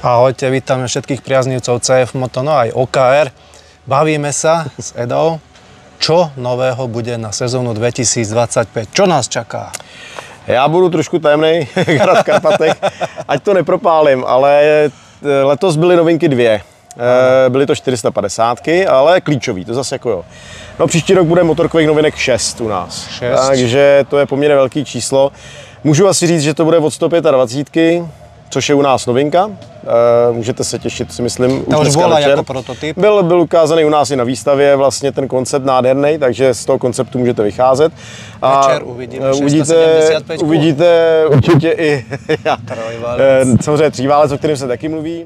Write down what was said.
Ahojte, vítame všetkých priaznivcov CF Moto, no aj OKR. Bavíme sa s Edou, čo nového bude na sezónu 2025. Čo nás čaká? Já budu trošku tajemnej, Grad v Karpatech, ať to nepropálím, ale letos byly novinky dvě. Byly to 450, ale klíčový, to zase jako jo. No příští rok bude motorkových novinek 6 u nás, 6. Takže to je poměrně velký číslo. Můžu asi říct, že to bude od 125, což je u nás novinka. Můžete se těšit, si myslím, už dneska večer. Jako prototyp. Byl ukázaný u nás i na výstavě, vlastně ten koncept nádherný, takže z toho konceptu můžete vycházet. A večer uvidíme 675. Uvidíte určitě i samozřejmě tříválec, o kterém se taky mluví.